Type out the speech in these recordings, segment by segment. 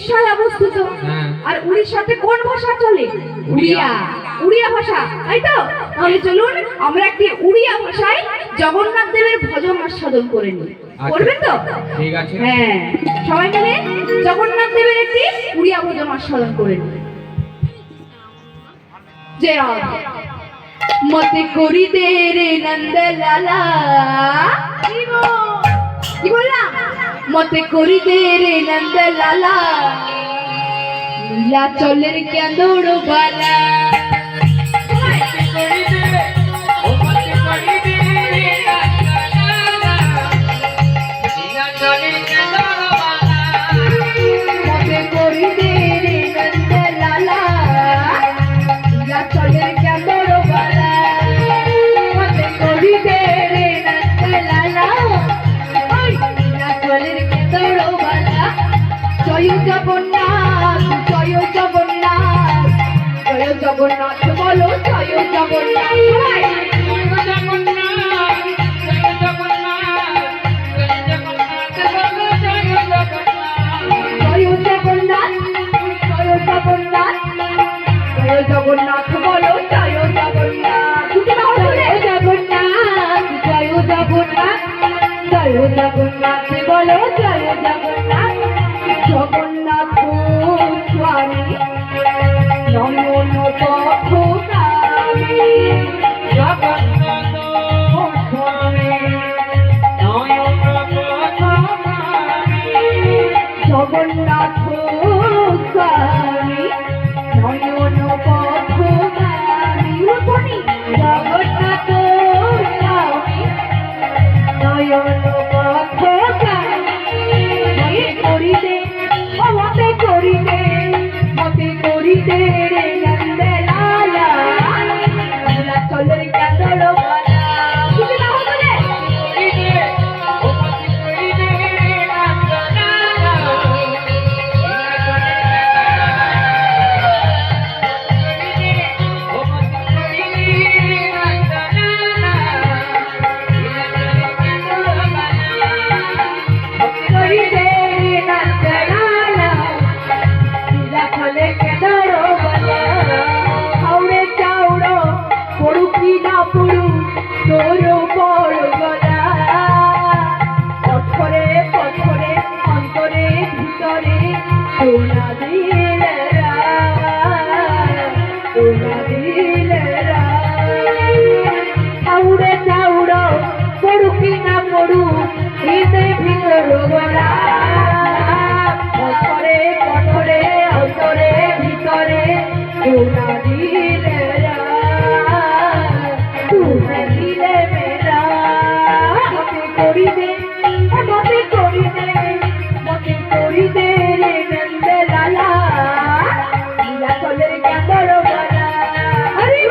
উড়িষ্যায় অবস্থিত। আর উড়িষ্যাতে কোন ভাষা চলে? উড়িয়া। উড়িয়া ভাষা, তাই তো? তাহলে চলুন আমরা একটি উড়িয়া ভাষায় জগন্নাথ দেবের ভজন আস্বাদন করে নিই। করবেন তো? ঠিক আছে। হ্যাঁ, সবাই মিলে জগন্নাথ দেবের একটি উড়িয়া ভজন আস্বাদন করে নিই। জয় রাধে। মতে করি দে রে নন্দলালা, কি বললাম? মতে করি দে রে নন্দলালা, নীলাচলের কেঁদর বালা। মতে করি দে রে নন্দলালা, নীলাচলের কেঁদর বালা। মতে করি দে রে নন্দলালা, নীলাচলের কেঁদর বালা। জয় জগন্নাথ, জয় জগন্নাথ, জয় জগন্নাথ বলো, জয় জগন্নাথ। জয় জগন্নাথ, জয় জগন্নাথ, জয় জগন্নাথ বলো, জয় জগন্নাথ। জয় জগন্নাথ, জয় জগন্নাথ, জয় জগন্নাথ বলো, জয় জগন্নাথ। জগন্নাথ স্বামী নয়ন পথগামী, জগন্নাথ স্বামী নয়ন পথগামী, জগন্নাথ স্বামী নয়ন পথগামী। জগন্নাথ স্বামী নয়ন পথগামী। মতে করিতে, ও মতে করিতে, মতে করিতে রে নন্দলালা, নীলাচলের কেঁদর বালা। বুঝি না হলে? করিতে রে নন্দলালা, নীলাচলের কেঁদর বালা। হাওড়ে চাউড়ো পড়ু কি না পড়ু তোর বড় গলা। পথরে পথরে অন্তরে ভিতরে সোনা দিলে সোনা দিলে। হাওড়ে চাউড়ো পড়ু কি না পড়ু হৃদয় ভিতর গলা। পথরে পথরে অন্তরে ভিতরে সোনা দিলে সোনা দিলে মেরা। মতে করি দে, মতে করি দে, মতে করি দে রে নন্দলালা, নীলাচলের কেঁদর বালা। হরি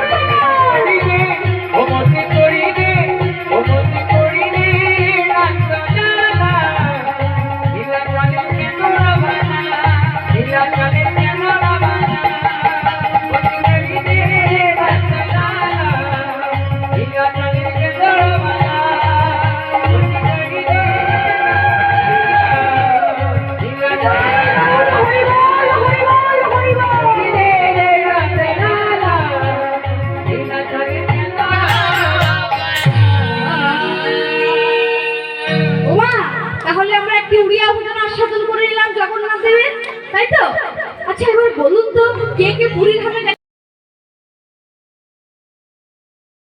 তাহলে আমরা একটি উড়িয়া ভজন আস্বাদন করে নিলাম জগন্নাথ দেবের, তাই তো? আচ্ছা এবার বলুন তো, কে কে পুরী ধামে